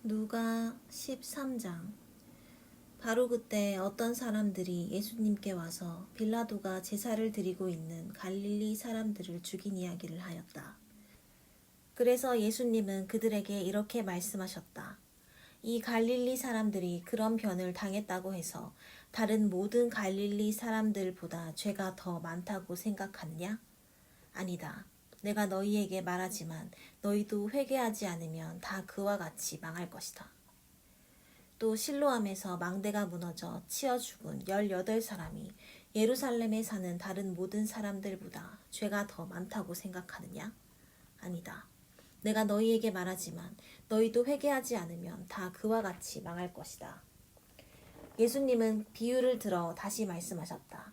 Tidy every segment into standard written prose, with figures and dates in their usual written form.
누가 13장. 바로 그때 어떤 사람들이 예수님께 와서 빌라도가 제사를 드리고 있는 갈릴리 사람들을 죽인 이야기를 하였다. 그래서 예수님은 그들에게 이렇게 말씀하셨다. 이 갈릴리 사람들이 그런 변을 당했다고 해서 다른 모든 갈릴리 사람들보다 죄가 더 많다고 생각하느냐? 아니다. 내가 너희에게 말하지만 너희도 회개하지 않으면 다 그와 같이 망할 것이다. 또 실로암에서 망대가 무너져 치어 죽은 18사람이 예루살렘에 사는 다른 모든 사람들보다 죄가 더 많다고 생각하느냐? 아니다. 내가 너희에게 말하지만 너희도 회개하지 않으면 다 그와 같이 망할 것이다. 예수님은 비유를 들어 다시 말씀하셨다.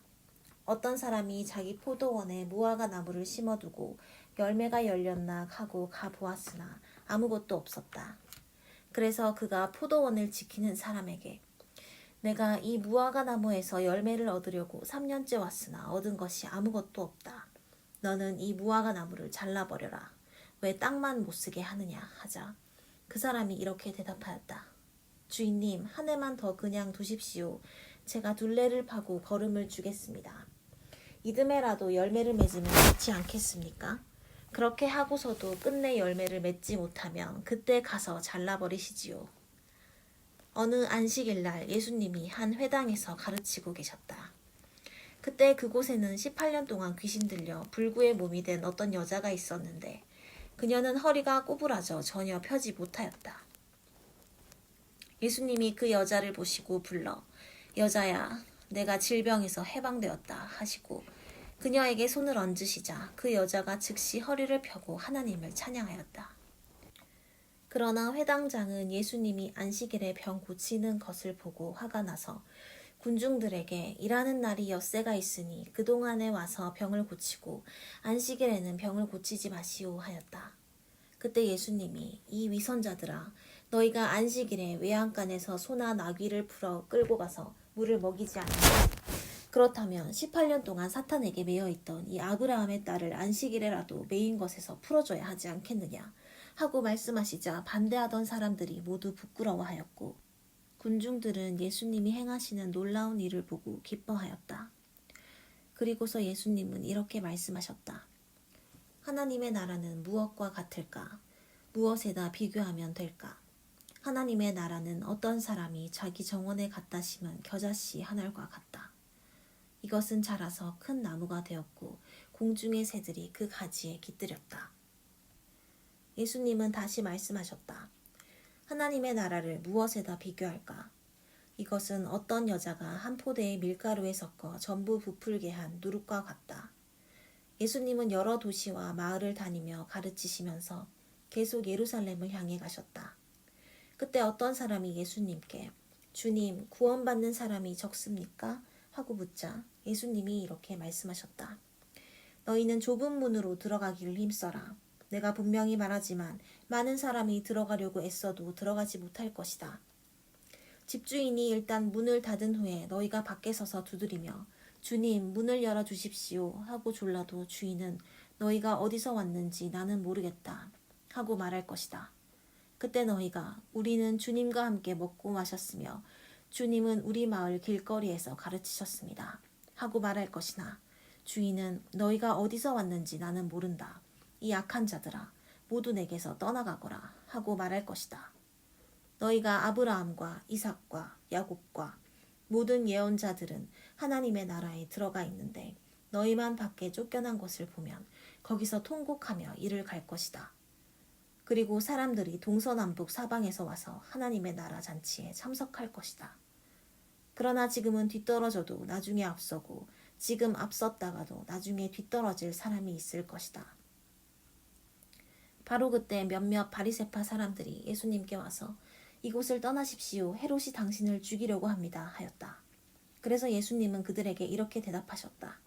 어떤 사람이 자기 포도원에 무화과 나무를 심어두고 열매가 열렸나 하고 가보았으나 아무것도 없었다. 그래서 그가 포도원을 지키는 사람에게 내가 이 무화과 나무에서 열매를 얻으려고 3년째 왔으나 얻은 것이 아무것도 없다. 너는 이 무화과 나무를 잘라버려라. 왜 땅만 못쓰게 하느냐 하자. 그 사람이 이렇게 대답하였다. 주인님, 한 해만 더 그냥 두십시오. 제가 둘레를 파고 거름을 주겠습니다. 이듬해라도 열매를 맺으면 좋지 않겠습니까? 그렇게 하고서도 끝내 열매를 맺지 못하면 그때 가서 잘라버리시지요. 어느 안식일날 예수님이 한 회당에서 가르치고 계셨다. 그때 그곳에는 18년 동안 귀신 들려 불구의 몸이 된 어떤 여자가 있었는데 그녀는 허리가 꼬부라져 전혀 펴지 못하였다. 예수님이 그 여자를 보시고 불러 여자야, 내가 질병에서 해방되었다 하시고 그녀에게 손을 얹으시자 그 여자가 즉시 허리를 펴고 하나님을 찬양하였다. 그러나 회당장은 예수님이 안식일에 병 고치는 것을 보고 화가 나서 군중들에게 일하는 날이 엿새가 있으니 그동안에 와서 병을 고치고 안식일에는 병을 고치지 마시오 하였다. 그때 예수님이 이 위선자들아, 너희가 안식일에 외양간에서 소나 나귀를 풀어 끌고 가서 물을 먹이지 않느냐? 그렇다면 18년 동안 사탄에게 매여있던 이 아브라함의 딸을 안식일에라도 매인 것에서 풀어줘야 하지 않겠느냐 하고 말씀하시자 반대하던 사람들이 모두 부끄러워하였고 군중들은 예수님이 행하시는 놀라운 일을 보고 기뻐하였다. 그리고서 예수님은 이렇게 말씀하셨다. 하나님의 나라는 무엇과 같을까? 무엇에다 비교하면 될까? 하나님의 나라는 어떤 사람이 자기 정원에 갖다 심은 겨자씨 한 알과 같다. 이것은 자라서 큰 나무가 되었고 공중의 새들이 그 가지에 깃들였다. 예수님은 다시 말씀하셨다. 하나님의 나라를 무엇에다 비교할까? 이것은 어떤 여자가 한 포대의 밀가루에 섞어 전부 부풀게 한 누룩과 같다. 예수님은 여러 도시와 마을을 다니며 가르치시면서 계속 예루살렘을 향해 가셨다. 그때 어떤 사람이 예수님께 주님, 구원받는 사람이 적습니까? 하고 묻자 예수님이 이렇게 말씀하셨다. 너희는 좁은 문으로 들어가기를 힘써라. 내가 분명히 말하지만 많은 사람이 들어가려고 애써도 들어가지 못할 것이다. 집주인이 일단 문을 닫은 후에 너희가 밖에 서서 두드리며 주님, 문을 열어주십시오 하고 졸라도 주인은 너희가 어디서 왔는지 나는 모르겠다 하고 말할 것이다. 그때 너희가 우리는 주님과 함께 먹고 마셨으며 주님은 우리 마을 길거리에서 가르치셨습니다 하고 말할 것이나 주인은 너희가 어디서 왔는지 나는 모른다. 이 악한 자들아, 모두 내게서 떠나가거라 하고 말할 것이다. 너희가 아브라함과 이삭과 야곱과 모든 예언자들은 하나님의 나라에 들어가 있는데 너희만 밖에 쫓겨난 것을 보면 거기서 통곡하며 이를 갈 것이다. 그리고 사람들이 동서남북 사방에서 와서 하나님의 나라 잔치에 참석할 것이다. 그러나 지금은 뒤떨어져도 나중에 앞서고 지금 앞섰다가도 나중에 뒤떨어질 사람이 있을 것이다. 바로 그때 몇몇 바리새파 사람들이 예수님께 와서 이곳을 떠나십시오. 헤롯이 당신을 죽이려고 합니다. 하였다. 그래서 예수님은 그들에게 이렇게 대답하셨다.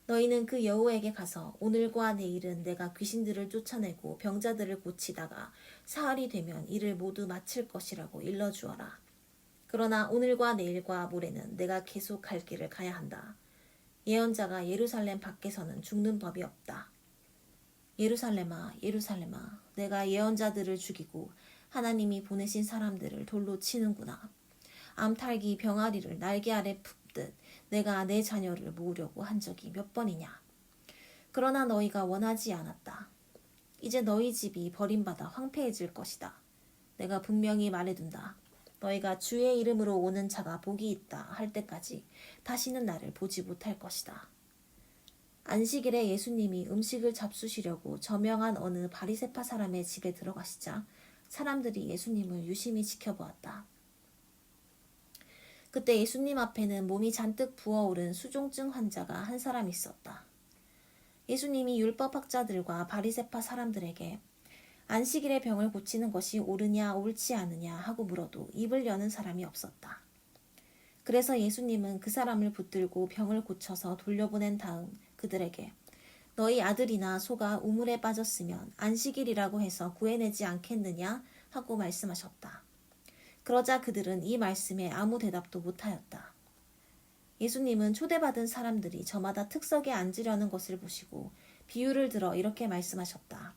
너희는 그 여호에게 가서 오늘과 내일은 내가 귀신들을 쫓아내고 병자들을 고치다가 사흘이 되면 이를 모두 마칠 것이라고 일러주어라. 그러나 오늘과 내일과 모레는 내가 계속 갈 길을 가야 한다. 예언자가 예루살렘 밖에서는 죽는 법이 없다. 예루살렘아, 예루살렘아, 내가 예언자들을 죽이고 하나님이 보내신 사람들을 돌로 치는구나. 암탉이 병아리를 날개 아래 품듯 내가 내 자녀를 모으려고 한 적이 몇 번이냐. 그러나 너희가 원하지 않았다. 이제 너희 집이 버림받아 황폐해질 것이다. 내가 분명히 말해둔다. 너희가 주의 이름으로 오는 자가 복이 있다 할 때까지 다시는 나를 보지 못할 것이다. 안식일에 예수님이 음식을 잡수시려고 저명한 어느 바리새파 사람의 집에 들어가시자 사람들이 예수님을 유심히 지켜보았다. 그때 예수님 앞에는 몸이 잔뜩 부어오른 수종증 환자가 한 사람 있었다. 예수님이 율법학자들과 바리새파 사람들에게 안식일에 병을 고치는 것이 옳으냐 옳지 않으냐 하고 물어도 입을 여는 사람이 없었다. 그래서 예수님은 그 사람을 붙들고 병을 고쳐서 돌려보낸 다음 그들에게 너희 아들이나 소가 우물에 빠졌으면 안식일이라고 해서 구해내지 않겠느냐 하고 말씀하셨다. 그러자 그들은 이 말씀에 아무 대답도 못하였다. 예수님은 초대받은 사람들이 저마다 특석에 앉으려는 것을 보시고 비유를 들어 이렇게 말씀하셨다.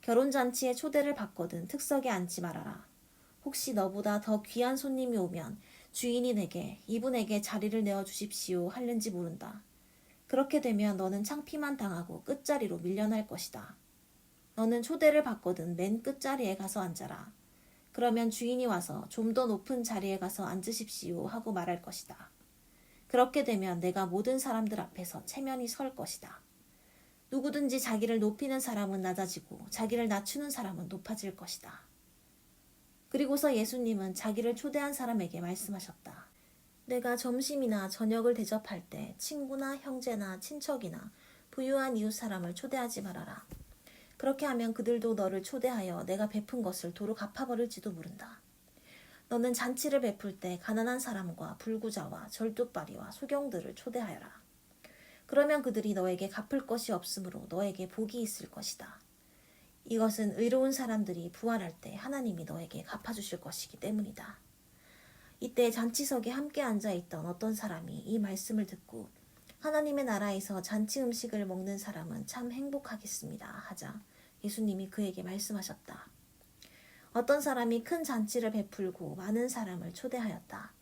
결혼잔치에 초대를 받거든 특석에 앉지 말아라. 혹시 너보다 더 귀한 손님이 오면 주인이 내게 이분에게 자리를 내어주십시오 하는지 모른다. 그렇게 되면 너는 창피만 당하고 끝자리로 밀려날 것이다. 너는 초대를 받거든 맨 끝자리에 가서 앉아라. 그러면 주인이 와서 좀 더 높은 자리에 가서 앉으십시오 하고 말할 것이다. 그렇게 되면 내가 모든 사람들 앞에서 체면이 설 것이다. 누구든지 자기를 높이는 사람은 낮아지고 자기를 낮추는 사람은 높아질 것이다. 그리고서 예수님은 자기를 초대한 사람에게 말씀하셨다. 내가 점심이나 저녁을 대접할 때 친구나 형제나 친척이나 부유한 이웃 사람을 초대하지 말아라. 그렇게 하면 그들도 너를 초대하여 내가 베푼 것을 도로 갚아버릴지도 모른다. 너는 잔치를 베풀 때 가난한 사람과 불구자와 절뚝발이와 소경들을 초대하여라. 그러면 그들이 너에게 갚을 것이 없으므로 너에게 복이 있을 것이다. 이것은 의로운 사람들이 부활할 때 하나님이 너에게 갚아주실 것이기 때문이다. 이때 잔치석에 함께 앉아있던 어떤 사람이 이 말씀을 듣고 하나님의 나라에서 잔치 음식을 먹는 사람은 참 행복하겠습니다 하자 예수님이 그에게 말씀하셨다. 어떤 사람이 큰 잔치를 베풀고 많은 사람을 초대하였다.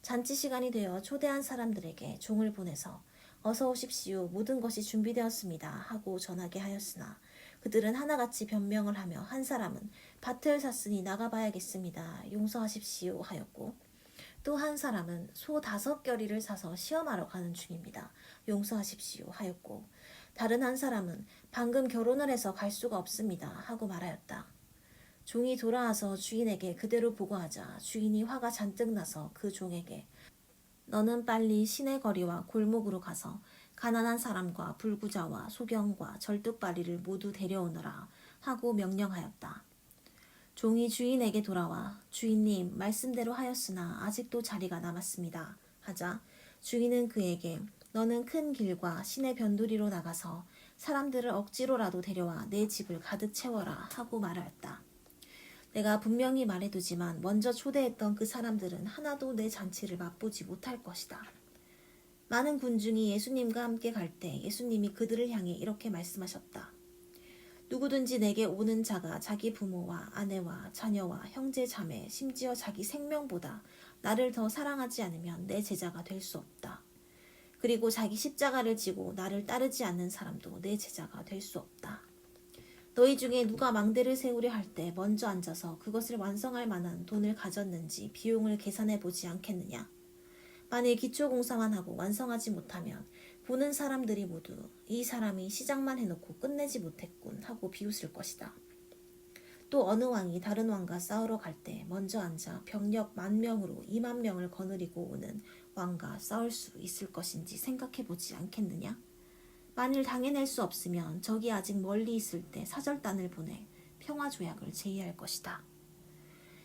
잔치 시간이 되어 초대한 사람들에게 종을 보내서 어서 오십시오. 모든 것이 준비되었습니다. 하고 전하게 하였으나 그들은 하나같이 변명을 하며 한 사람은 밭을 샀으니 나가봐야겠습니다. 용서하십시오. 하였고 또 한 사람은 소 5겨리를 사서 시험하러 가는 중입니다. 용서하십시오. 하였고 다른 한 사람은 방금 결혼을 해서 갈 수가 없습니다. 하고 말하였다. 종이 돌아와서 주인에게 그대로 보고하자 주인이 화가 잔뜩 나서 그 종에게 너는 빨리 시내 거리와 골목으로 가서 가난한 사람과 불구자와 소경과 절뚝발이를 모두 데려오너라 하고 명령하였다. 종이 주인에게 돌아와 주인님 말씀대로 하였으나 아직도 자리가 남았습니다 하자 주인은 그에게 너는 큰 길과 시내 변두리로 나가서 사람들을 억지로라도 데려와 내 집을 가득 채워라 하고 말하였다. 내가 분명히 말해두지만 먼저 초대했던 그 사람들은 하나도 내 잔치를 맛보지 못할 것이다. 많은 군중이 예수님과 함께 갈 때 예수님이 그들을 향해 이렇게 말씀하셨다. 누구든지 내게 오는 자가 자기 부모와 아내와 자녀와 형제 자매 심지어 자기 생명보다 나를 더 사랑하지 않으면 내 제자가 될 수 없다. 그리고 자기 십자가를 지고 나를 따르지 않는 사람도 내 제자가 될 수 없다. 너희 중에 누가 망대를 세우려 할 때 먼저 앉아서 그것을 완성할 만한 돈을 가졌는지 비용을 계산해 보지 않겠느냐. 만일 기초공사만 하고 완성하지 못하면 보는 사람들이 모두 이 사람이 시작만 해놓고 끝내지 못했군 하고 비웃을 것이다. 또 어느 왕이 다른 왕과 싸우러 갈 때 먼저 앉아 병력 10,000명으로 20,000명을 거느리고 오는 왕과 싸울 수 있을 것인지 생각해 보지 않겠느냐. 만일 당해낼 수 없으면 적이 아직 멀리 있을 때 사절단을 보내 평화조약을 제의할 것이다.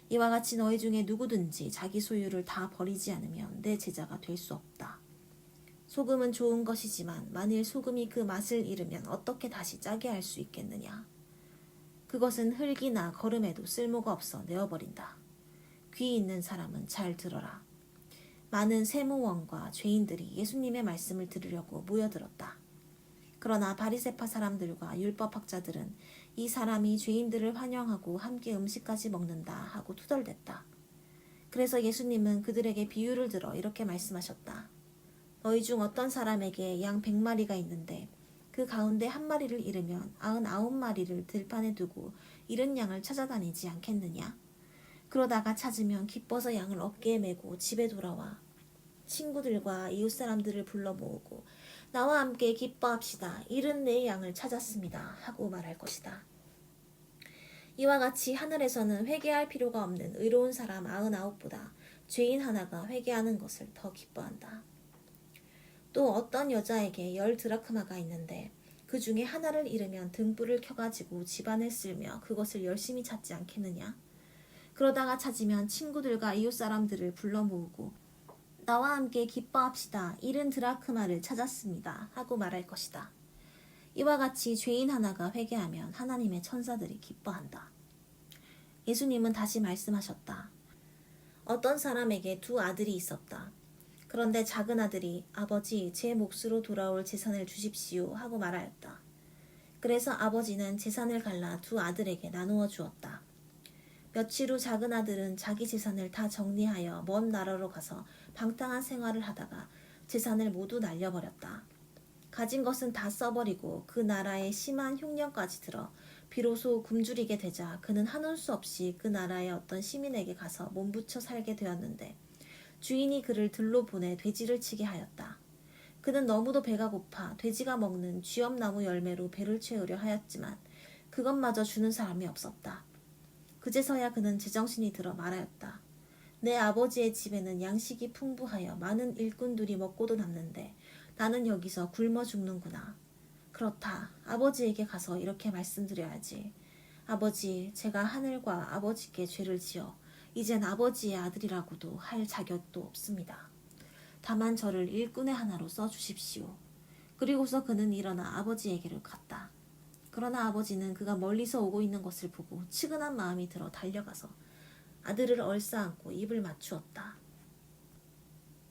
이와 같이 너희 중에 누구든지 자기 소유를 다 버리지 않으면 내 제자가 될 수 없다. 소금은 좋은 것이지만 만일 소금이 그 맛을 잃으면 어떻게 다시 짜게 할 수 있겠느냐. 그것은 흙이나 거름에도 쓸모가 없어 내어버린다. 귀 있는 사람은 잘 들어라. 많은 세무원과 죄인들이 예수님의 말씀을 들으려고 모여들었다. 그러나 바리새파 사람들과 율법학자들은 이 사람이 죄인들을 환영하고 함께 음식까지 먹는다 하고 투덜댔다. 그래서 예수님은 그들에게 비유를 들어 이렇게 말씀하셨다. 너희 중 어떤 사람에게 양 100마리가 있는데 그 가운데 한 마리를 잃으면 99마리를 들판에 두고 잃은 양을 찾아다니지 않겠느냐? 그러다가 찾으면 기뻐서 양을 어깨에 메고 집에 돌아와 친구들과 이웃 사람들을 불러 모으고 나와 함께 기뻐합시다. 잃은 내 양을 찾았습니다. 하고 말할 것이다. 이와 같이 하늘에서는 회개할 필요가 없는 의로운 사람 99보다 죄인 하나가 회개하는 것을 더 기뻐한다. 또 어떤 여자에게 10드라크마가 있는데 그 중에 하나를 잃으면 등불을 켜가지고 집안을 쓸며 그것을 열심히 찾지 않겠느냐? 그러다가 찾으면 친구들과 이웃 사람들을 불러 모으고 나와 함께 기뻐합시다. 잃은 드라크마를 찾았습니다. 하고 말할 것이다. 이와 같이 죄인 하나가 회개하면 하나님의 천사들이 기뻐한다. 예수님은 다시 말씀하셨다. 어떤 사람에게 2 아들이 있었다. 그런데 작은 아들이 아버지 제 몫으로 돌아올 재산을 주십시오 하고 말하였다. 그래서 아버지는 재산을 갈라 2 아들에게 나누어 주었다. 며칠 후 작은 아들은 자기 재산을 다 정리하여 먼 나라로 가서 방탕한 생활을 하다가 재산을 모두 날려버렸다. 가진 것은 다 써버리고 그 나라에 심한 흉년까지 들어 비로소 굶주리게 되자 그는 한올 수 없이 그 나라의 어떤 시민에게 가서 몸부쳐 살게 되었는데 주인이 그를 들로 보내 돼지를 치게 하였다. 그는 너무도 배가 고파 돼지가 먹는 쥐엄나무 열매로 배를 채우려 하였지만 그것마저 주는 사람이 없었다. 그제서야 그는 제정신이 들어 말하였다. 내 아버지의 집에는 양식이 풍부하여 많은 일꾼들이 먹고도 남는데 나는 여기서 굶어 죽는구나. 그렇다. 아버지에게 가서 이렇게 말씀드려야지. 아버지, 제가 하늘과 아버지께 죄를 지어 이젠 아버지의 아들이라고도 할 자격도 없습니다. 다만 저를 일꾼의 하나로 써주십시오. 그리고서 그는 일어나 아버지에게로 갔다. 그러나 아버지는 그가 멀리서 오고 있는 것을 보고 측은한 마음이 들어 달려가서 아들을 얼싸안고 입을 맞추었다.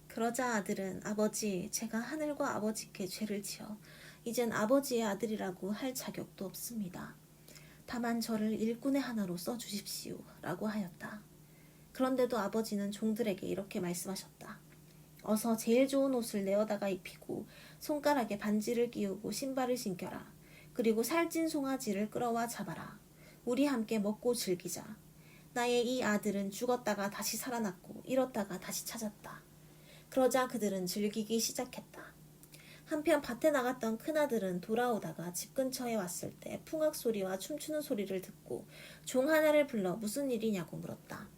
그러자 아들은 아버지, 제가 하늘과 아버지께 죄를 지어 이젠 아버지의 아들이라고 할 자격도 없습니다. 다만 저를 일꾼의 하나로 써주십시오 라고 하였다. 그런데도 아버지는 종들에게 이렇게 말씀하셨다. 어서 제일 좋은 옷을 내어다가 입히고 손가락에 반지를 끼우고 신발을 신겨라. 그리고 살찐 송아지를 끌어와 잡아라. 우리 함께 먹고 즐기자. 나의 이 아들은 죽었다가 다시 살아났고 잃었다가 다시 찾았다. 그러자 그들은 즐기기 시작했다. 한편 밭에 나갔던 큰아들은 돌아오다가 집 근처에 왔을 때 풍악 소리와 춤추는 소리를 듣고 종 하나를 불러 무슨 일이냐고 물었다.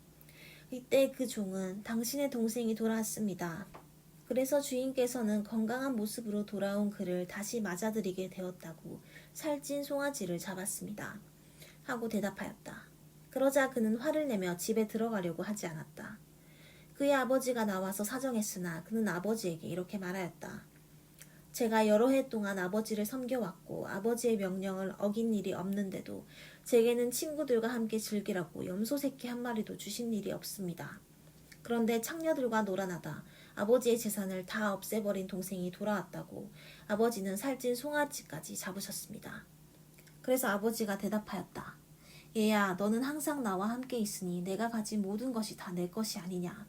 이때 그 종은 당신의 동생이 돌아왔습니다. 그래서 주인께서는 건강한 모습으로 돌아온 그를 다시 맞아들이게 되었다고 살찐 송아지를 잡았습니다. 하고 대답하였다. 그러자 그는 화를 내며 집에 들어가려고 하지 않았다. 그의 아버지가 나와서 사정했으나 그는 아버지에게 이렇게 말하였다. 제가 여러 해 동안 아버지를 섬겨왔고 아버지의 명령을 어긴 일이 없는데도 제게는 친구들과 함께 즐기라고 염소 새끼 한 마리도 주신 일이 없습니다. 그런데 창녀들과 놀아나다 아버지의 재산을 다 없애버린 동생이 돌아왔다고 아버지는 살찐 송아지까지 잡으셨습니다. 그래서 아버지가 대답하였다. 얘야, 너는 항상 나와 함께 있으니 내가 가진 모든 것이 다 내 것이 아니냐.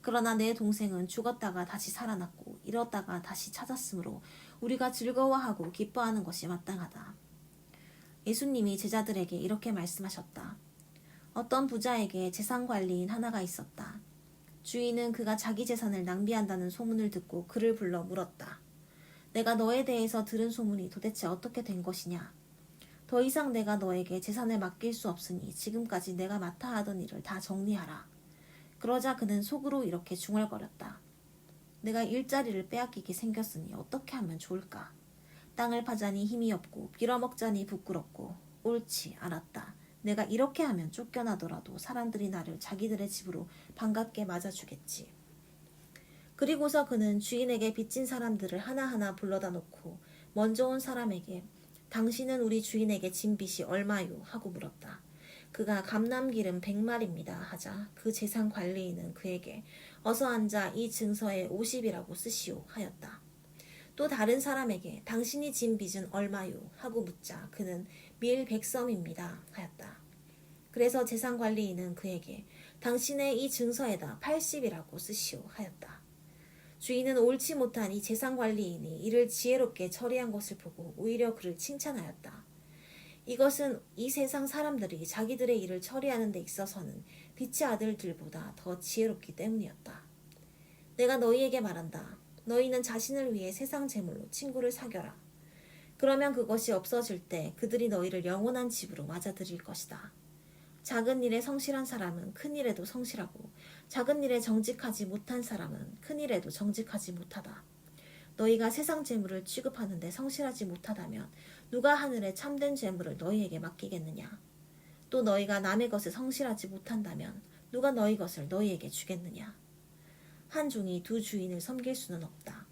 그러나 내 동생은 죽었다가 다시 살아났고 잃었다가 다시 찾았으므로 우리가 즐거워하고 기뻐하는 것이 마땅하다. 예수님이 제자들에게 이렇게 말씀하셨다. 어떤 부자에게 재산 관리인 하나가 있었다. 주인은 그가 자기 재산을 낭비한다는 소문을 듣고 그를 불러 물었다. 내가 너에 대해서 들은 소문이 도대체 어떻게 된 것이냐? 더 이상 내가 너에게 재산을 맡길 수 없으니 지금까지 내가 맡아 하던 일을 다 정리하라. 그러자 그는 속으로 이렇게 중얼거렸다. 내가 일자리를 빼앗기게 생겼으니 어떻게 하면 좋을까? 땅을 파자니 힘이 없고 빌어먹자니 부끄럽고 옳지 알았다. 내가 이렇게 하면 쫓겨나더라도 사람들이 나를 자기들의 집으로 반갑게 맞아주겠지. 그리고서 그는 주인에게 빚진 사람들을 하나하나 불러다 놓고 먼저 온 사람에게 당신은 우리 주인에게 진 빚이 얼마요? 하고 물었다. 그가 감남기름 100마리입니다 하자 그 재산 관리인은 그에게 어서 앉아 이 증서에 50이라고 쓰시오 하였다. 또 다른 사람에게 당신이 진 빚은 얼마요? 하고 묻자 그는 밀 100섬입니다 하였다. 그래서 재산관리인은 그에게 당신의 이 증서에다 80이라고 쓰시오 하였다. 주인은 옳지 못한 이 재산관리인이 이를 지혜롭게 처리한 것을 보고 오히려 그를 칭찬하였다. 이것은 이 세상 사람들이 자기들의 일을 처리하는 데 있어서는 빛의 아들들보다 더 지혜롭기 때문이었다. 내가 너희에게 말한다. 너희는 자신을 위해 세상 재물로 친구를 사겨라. 그러면 그것이 없어질 때 그들이 너희를 영원한 집으로 맞아들일 것이다. 작은 일에 성실한 사람은 큰 일에도 성실하고 작은 일에 정직하지 못한 사람은 큰 일에도 정직하지 못하다. 너희가 세상 재물을 취급하는데 성실하지 못하다면 누가 하늘의 참된 재물을 너희에게 맡기겠느냐? 또 너희가 남의 것에 성실하지 못한다면 누가 너희 것을 너희에게 주겠느냐? 한 종이 두 주인을 섬길 수는 없다.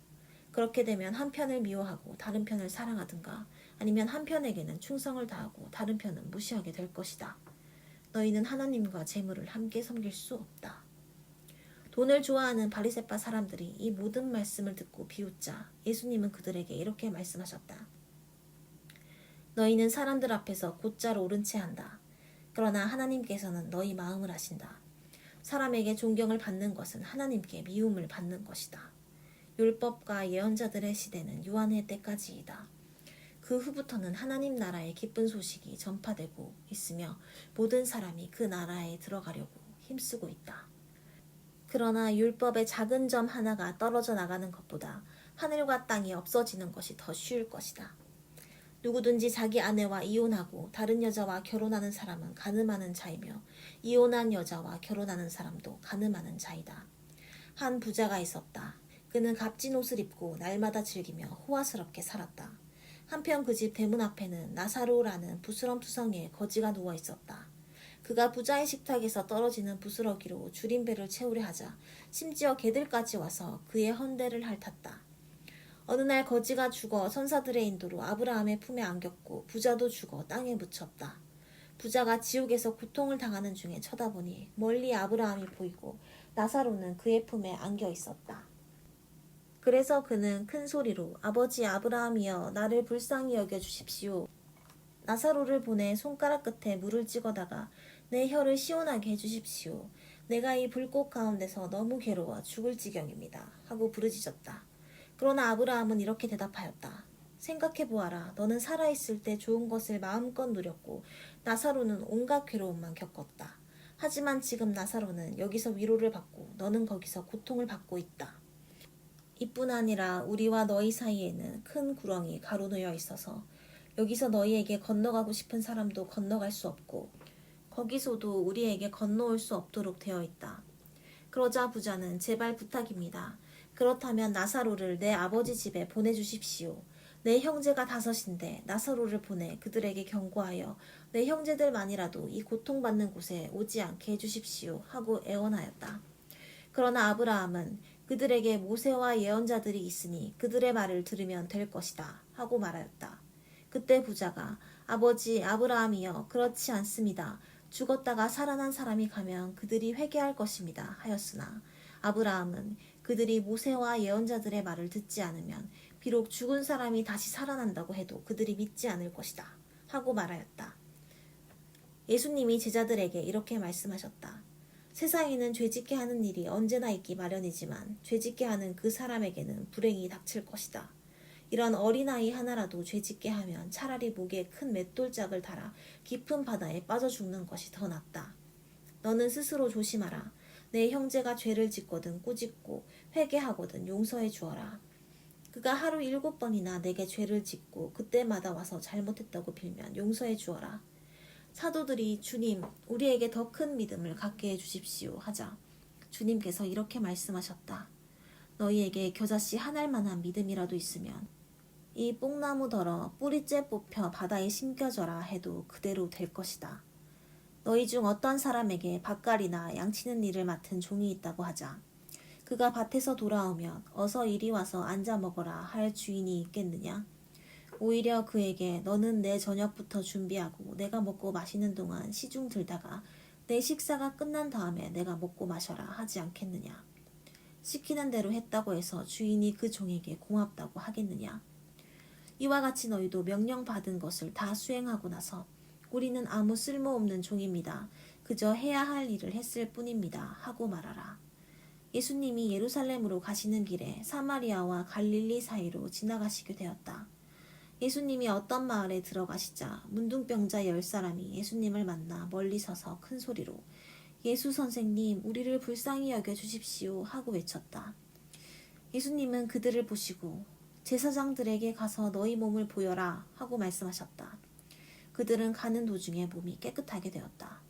그렇게 되면 한 편을 미워하고 다른 편을 사랑하든가 아니면 한 편에게는 충성을 다하고 다른 편은 무시하게 될 것이다. 너희는 하나님과 재물을 함께 섬길 수 없다. 돈을 좋아하는 바리새파 사람들이 이 모든 말씀을 듣고 비웃자 예수님은 그들에게 이렇게 말씀하셨다. 너희는 사람들 앞에서 곧잘 옳은 채 한다. 그러나 하나님께서는 너희 마음을 아신다. 사람에게 존경을 받는 것은 하나님께 미움을 받는 것이다. 율법과 예언자들의 시대는 요한의 때까지이다. 그 후부터는 하나님 나라의 기쁜 소식이 전파되고 있으며 모든 사람이 그 나라에 들어가려고 힘쓰고 있다. 그러나 율법의 작은 점 하나가 떨어져 나가는 것보다 하늘과 땅이 없어지는 것이 더 쉬울 것이다. 누구든지 자기 아내와 이혼하고 다른 여자와 결혼하는 사람은 간음하는 자이며 이혼한 여자와 결혼하는 사람도 간음하는 자이다. 한 부자가 있었다. 그는 값진 옷을 입고 날마다 즐기며 호화스럽게 살았다. 한편 그 집 대문 앞에는 나사로라는 부스럼투성이의 거지가 누워 있었다. 그가 부자의 식탁에서 떨어지는 부스러기로 줄임배를 채우려 하자 심지어 개들까지 와서 그의 헌대를 핥았다. 어느 날 거지가 죽어 선사들의 인도로 아브라함의 품에 안겼고 부자도 죽어 땅에 묻혔다. 부자가 지옥에서 고통을 당하는 중에 쳐다보니 멀리 아브라함이 보이고 나사로는 그의 품에 안겨 있었다. 그래서 그는 큰 소리로 아버지 아브라함이여 나를 불쌍히 여겨주십시오. 나사로를 보내 손가락 끝에 물을 찍어다가 내 혀를 시원하게 해주십시오. 내가 이 불꽃 가운데서 너무 괴로워 죽을 지경입니다. 하고 부르짖었다. 그러나 아브라함은 이렇게 대답하였다. 생각해보아라. 너는 살아있을 때 좋은 것을 마음껏 누렸고 나사로는 온갖 괴로움만 겪었다. 하지만 지금 나사로는 여기서 위로를 받고 너는 거기서 고통을 받고 있다. 이뿐 아니라 우리와 너희 사이에는 큰 구렁이 가로놓여 있어서 여기서 너희에게 건너가고 싶은 사람도 건너갈 수 없고 거기서도 우리에게 건너올 수 없도록 되어 있다. 그러자 부자는 제발 부탁입니다. 그렇다면 나사로를 내 아버지 집에 보내주십시오. 내 형제가 5인데 나사로를 보내 그들에게 경고하여 내 형제들만이라도 이 고통받는 곳에 오지 않게 해주십시오. 하고 애원하였다. 그러나 아브라함은 그들에게 모세와 예언자들이 있으니 그들의 말을 들으면 될 것이다. 하고 말하였다. 그때 부자가 아버지 아브라함이여 그렇지 않습니다. 죽었다가 살아난 사람이 가면 그들이 회개할 것입니다. 하였으나 아브라함은 그들이 모세와 예언자들의 말을 듣지 않으면 비록 죽은 사람이 다시 살아난다고 해도 그들이 믿지 않을 것이다. 하고 말하였다. 예수님이 제자들에게 이렇게 말씀하셨다. 세상에는 죄짓게 하는 일이 언제나 있기 마련이지만 죄짓게 하는 그 사람에게는 불행이 닥칠 것이다. 이런 어린아이 하나라도 죄짓게 하면 차라리 목에 큰 맷돌짝을 달아 깊은 바다에 빠져 죽는 것이 더 낫다. 너는 스스로 조심하라. 내 형제가 죄를 짓거든 꾸짖고 회개하거든 용서해 주어라. 그가 하루 7번이나 내게 죄를 짓고 그때마다 와서 잘못했다고 빌면 용서해 주어라. 사도들이 주님, 우리에게 더 큰 믿음을 갖게 해주십시오 하자 주님께서 이렇게 말씀하셨다. 너희에게 겨자씨 한 알만한 믿음이라도 있으면 이 뽕나무더러 뿌리째 뽑혀 바다에 심겨져라 해도 그대로 될 것이다. 너희 중 어떤 사람에게 밭갈이나 양치는 일을 맡은 종이 있다고 하자. 그가 밭에서 돌아오면 어서 이리 와서 앉아 먹어라 할 주인이 있겠느냐? 오히려 그에게 너는 내 저녁부터 준비하고 내가 먹고 마시는 동안 시중 들다가 내 식사가 끝난 다음에 내가 먹고 마셔라 하지 않겠느냐. 시키는 대로 했다고 해서 주인이 그 종에게 고맙다고 하겠느냐? 이와 같이 너희도 명령받은 것을 다 수행하고 나서 우리는 아무 쓸모없는 종입니다. 그저 해야 할 일을 했을 뿐입니다. 하고 말하라. 예수님이 예루살렘으로 가시는 길에 사마리아와 갈릴리 사이로 지나가시게 되었다. 예수님이 어떤 마을에 들어가시자 문둥병자 10사람이 예수님을 만나 멀리 서서 큰 소리로 예수 선생님, 우리를 불쌍히 여겨 주십시오 하고 외쳤다. 예수님은 그들을 보시고 제사장들에게 가서 너희 몸을 보여라 하고 말씀하셨다. 그들은 가는 도중에 몸이 깨끗하게 되었다.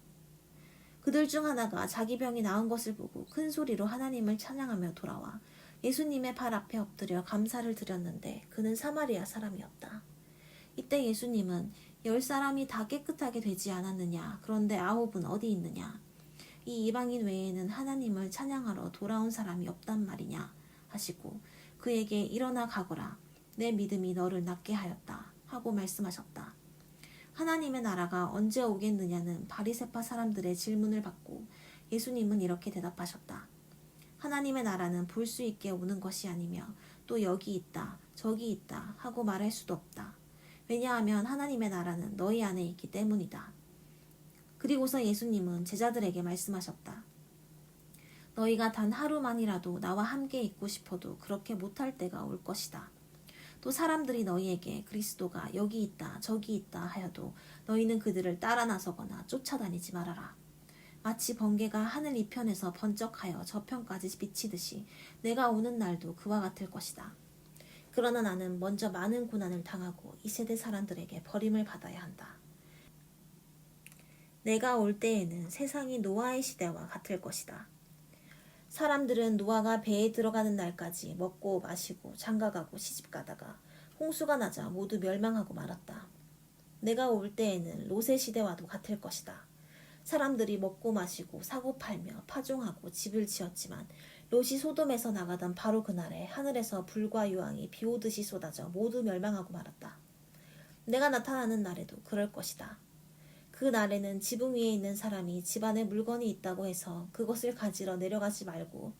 그들 중 하나가 자기 병이 나은 것을 보고 큰 소리로 하나님을 찬양하며 돌아와 예수님의 발 앞에 엎드려 감사를 드렸는데 그는 사마리아 사람이었다. 이때 예수님은 10사람이 다 깨끗하게 되지 않았느냐? 그런데 9은 어디 있느냐? 이 이방인 외에는 하나님을 찬양하러 돌아온 사람이 없단 말이냐? 하시고 그에게 일어나 가거라. 내 믿음이 너를 낫게 하였다. 하고 말씀하셨다. 하나님의 나라가 언제 오겠느냐는 바리새파 사람들의 질문을 받고 예수님은 이렇게 대답하셨다. 하나님의 나라는 볼 수 있게 오는 것이 아니며 또 여기 있다, 저기 있다 하고 말할 수도 없다. 왜냐하면 하나님의 나라는 너희 안에 있기 때문이다. 그리고서 예수님은 제자들에게 말씀하셨다. 너희가 단 하루만이라도 나와 함께 있고 싶어도 그렇게 못할 때가 올 것이다. 또 사람들이 너희에게 그리스도가 여기 있다 저기 있다 하여도 너희는 그들을 따라 나서거나 쫓아다니지 말아라. 마치 번개가 하늘 이편에서 번쩍하여 저편까지 비치듯이 내가 오는 날도 그와 같을 것이다. 그러나 나는 먼저 많은 고난을 당하고 이 세대 사람들에게 버림을 받아야 한다. 내가 올 때에는 세상이 노아의 시대와 같을 것이다. 사람들은 노아가 배에 들어가는 날까지 먹고 마시고 장가가고 시집가다가 홍수가 나자 모두 멸망하고 말았다. 내가 올 때에는 롯의 시대와도 같을 것이다. 사람들이 먹고 마시고 사고 팔며 파종하고 집을 지었지만 롯이 소돔에서 나가던 바로 그날에 하늘에서 불과 유황이 비오듯이 쏟아져 모두 멸망하고 말았다. 내가 나타나는 날에도 그럴 것이다. 그 날에는 지붕 위에 있는 사람이 집안에 물건이 있다고 해서 그것을 가지러 내려가지 말고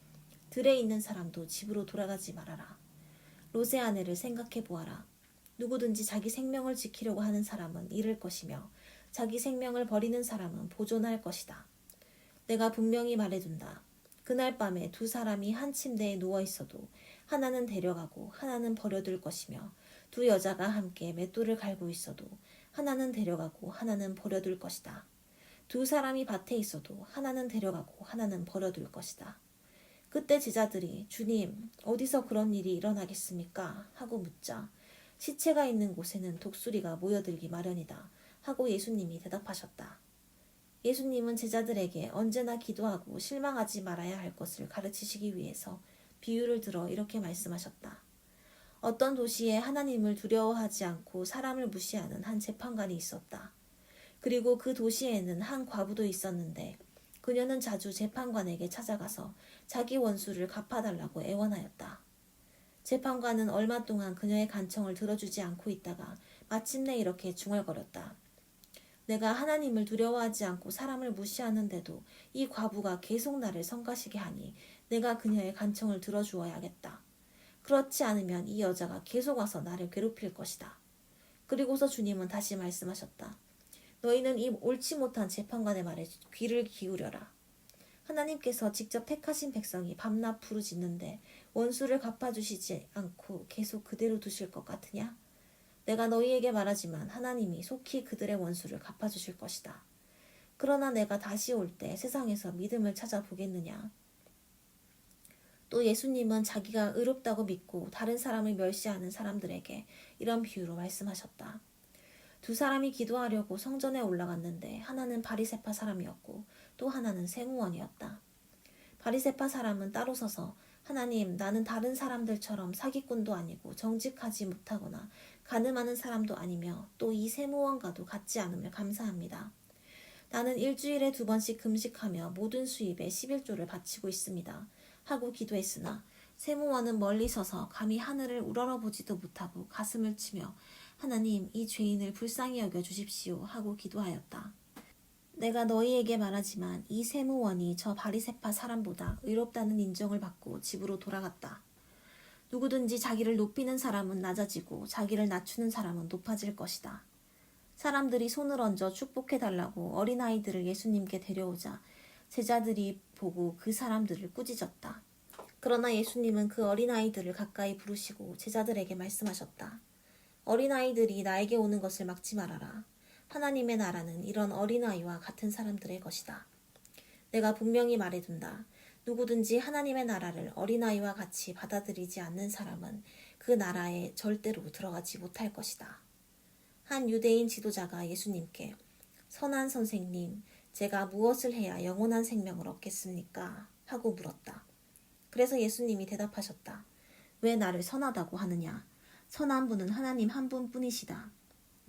들에 있는 사람도 집으로 돌아가지 말아라. 롯의 아내를 생각해 보아라. 누구든지 자기 생명을 지키려고 하는 사람은 잃을 것이며 자기 생명을 버리는 사람은 보존할 것이다. 내가 분명히 말해둔다. 그날 밤에 두 사람이 한 침대에 누워 있어도 하나는 데려가고 하나는 버려둘 것이며 두 여자가 함께 맷돌을 갈고 있어도 하나는 데려가고 하나는 버려둘 것이다. 두 사람이 밭에 있어도 하나는 데려가고 하나는 버려둘 것이다. 그때 제자들이 주님, 어디서 그런 일이 일어나겠습니까? 하고 묻자 시체가 있는 곳에는 독수리가 모여들기 마련이다. 하고 예수님이 대답하셨다. 예수님은 제자들에게 언제나 기도하고 실망하지 말아야 할 것을 가르치시기 위해서 비유를 들어 이렇게 말씀하셨다. 어떤 도시에 하나님을 두려워하지 않고 사람을 무시하는 한 재판관이 있었다. 그리고 그 도시에는 한 과부도 있었는데 그녀는 자주 재판관에게 찾아가서 자기 원수를 갚아달라고 애원하였다. 재판관은 얼마 동안 그녀의 간청을 들어주지 않고 있다가 마침내 이렇게 중얼거렸다. 내가 하나님을 두려워하지 않고 사람을 무시하는데도 이 과부가 계속 나를 성가시게 하니 내가 그녀의 간청을 들어주어야겠다. 그렇지 않으면 이 여자가 계속 와서 나를 괴롭힐 것이다. 그리고서 주님은 다시 말씀하셨다. 너희는 이 옳지 못한 재판관의 말에 귀를 기울여라. 하나님께서 직접 택하신 백성이 밤낮 부르짖는데 원수를 갚아주시지 않고 계속 그대로 두실 것 같으냐? 내가 너희에게 말하지만 하나님이 속히 그들의 원수를 갚아주실 것이다. 그러나 내가 다시 올 때 세상에서 믿음을 찾아보겠느냐? 또 예수님은 자기가 의롭다고 믿고 다른 사람을 멸시하는 사람들에게 이런 비유로 말씀하셨다. 두 사람이 기도하려고 성전에 올라갔는데 하나는 바리새파 사람이었고 또 하나는 세무원이었다. 바리새파 사람은 따로 서서 하나님, 나는 다른 사람들처럼 사기꾼도 아니고 정직하지 못하거나 가늠하는 사람도 아니며 또 이 세무원과도 같지 않으며 감사합니다. 나는 일주일에 2번씩 금식하며 모든 수입의 11조를 바치고 있습니다. 하고 기도했으나 세무원은 멀리 서서 감히 하늘을 우러러보지도 못하고 가슴을 치며 하나님, 이 죄인을 불쌍히 여겨 주십시오 하고 기도하였다. 내가 너희에게 말하지만 이 세무원이 저 바리새파 사람보다 의롭다는 인정을 받고 집으로 돌아갔다. 누구든지 자기를 높이는 사람은 낮아지고 자기를 낮추는 사람은 높아질 것이다. 사람들이 손을 얹어 축복해달라고 어린아이들을 예수님께 데려오자 제자들이 보고 그 사람들을 꾸짖었다. 그러나 예수님은 그 어린아이들을 가까이 부르시고 제자들에게 말씀하셨다. 어린아이들이 나에게 오는 것을 막지 말아라. 하나님의 나라는 이런 어린아이와 같은 사람들의 것이다. 내가 분명히 말해둔다. 누구든지 하나님의 나라를 어린아이와 같이 받아들이지 않는 사람은 그 나라에 절대로 들어가지 못할 것이다. 한 유대인 지도자가 예수님께 선한 선생님, 제가 무엇을 해야 영원한 생명을 얻겠습니까? 하고 물었다. 그래서 예수님이 대답하셨다. 왜 나를 선하다고 하느냐? 선한 분은 하나님 한 분뿐이시다.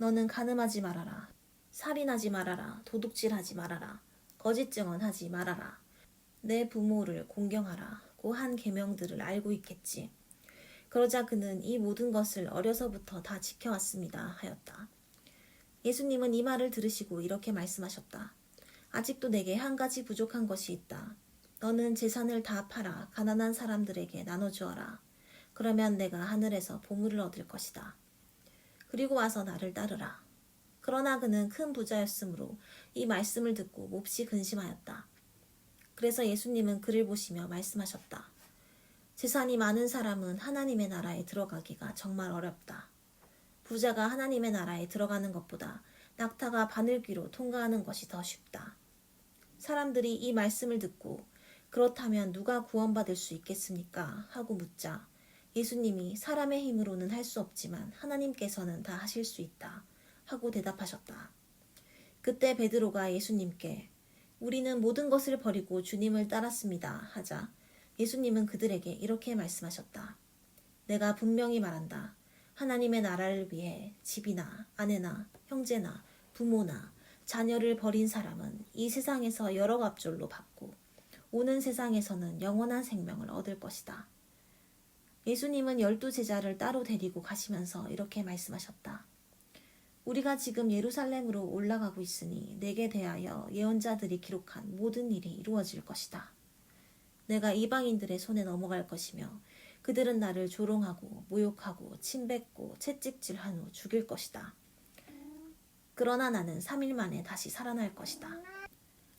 너는 간음하지 말아라. 살인하지 말아라. 도둑질하지 말아라. 거짓 증언하지 말아라. 내 부모를 공경하라고 한 계명들을 알고 있겠지. 그러자 그는 이 모든 것을 어려서부터 다 지켜왔습니다 하였다. 예수님은 이 말을 들으시고 이렇게 말씀하셨다. 아직도 내게 한 가지 부족한 것이 있다. 너는 재산을 다 팔아 가난한 사람들에게 나눠주어라. 그러면 내가 하늘에서 보물을 얻을 것이다. 그리고 와서 나를 따르라. 그러나 그는 큰 부자였으므로 이 말씀을 듣고 몹시 근심하였다. 그래서 예수님은 그를 보시며 말씀하셨다. 재산이 많은 사람은 하나님의 나라에 들어가기가 정말 어렵다. 부자가 하나님의 나라에 들어가는 것보다 낙타가 바늘귀로 통과하는 것이 더 쉽다. 사람들이 이 말씀을 듣고 그렇다면 누가 구원받을 수 있겠습니까? 하고 묻자 예수님이 사람의 힘으로는 할 수 없지만 하나님께서는 다 하실 수 있다. 하고 대답하셨다. 그때 베드로가 예수님께 우리는 모든 것을 버리고 주님을 따랐습니다. 하자 예수님은 그들에게 이렇게 말씀하셨다. 내가 분명히 말한다. 하나님의 나라를 위해 집이나 아내나 형제나 부모나 자녀를 버린 사람은 이 세상에서 여러 갑절로 받고 오는 세상에서는 영원한 생명을 얻을 것이다. 예수님은 12 제자를 따로 데리고 가시면서 이렇게 말씀하셨다. 우리가 지금 예루살렘으로 올라가고 있으니 내게 대하여 예언자들이 기록한 모든 일이 이루어질 것이다. 내가 이방인들의 손에 넘어갈 것이며 그들은 나를 조롱하고 모욕하고 침뱉고 채찍질한 후 죽일 것이다. 그러나 나는 3일 만에 다시 살아날 것이다.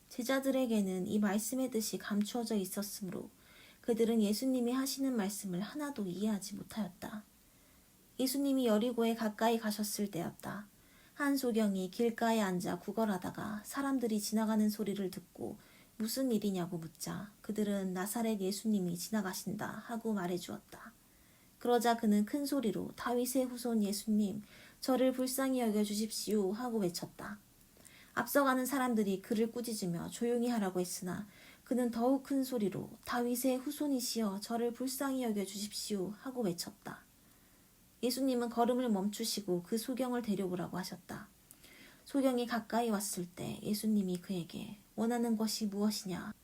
제자들에게는 이 말씀의 뜻이 감추어져 있었으므로 그들은 예수님이 하시는 말씀을 하나도 이해하지 못하였다. 예수님이 여리고에 가까이 가셨을 때였다. 한 소경이 길가에 앉아 구걸하다가 사람들이 지나가는 소리를 듣고 무슨 일이냐고 묻자 그들은 나사렛 예수님이 지나가신다 하고 말해주었다. 그러자 그는 큰 소리로 다윗의 후손 예수님, 저를 불쌍히 여겨주십시오 하고 외쳤다. 앞서가는 사람들이 그를 꾸짖으며 조용히 하라고 했으나 그는 더욱 큰 소리로 다윗의 후손이시여 저를 불쌍히 여겨주십시오 하고 외쳤다. 예수님은 걸음을 멈추시고 그 소경을 데려오라고 하셨다. 소경이 가까이 왔을 때 예수님이 그에게 원하는 것이 무엇이냐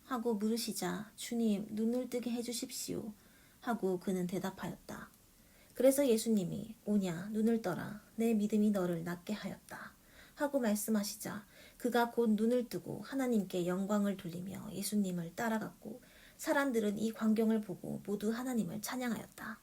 하고 물으시자 주님 눈을 뜨게 해주십시오 하고 그는 대답하였다. 그래서 예수님이 오냐 눈을 떠라 내 믿음이 너를 낫게 하였다 하고 말씀하시자 그가 곧 눈을 뜨고 하나님께 영광을 돌리며 예수님을 따라갔고 사람들은 이 광경을 보고 모두 하나님을 찬양하였다.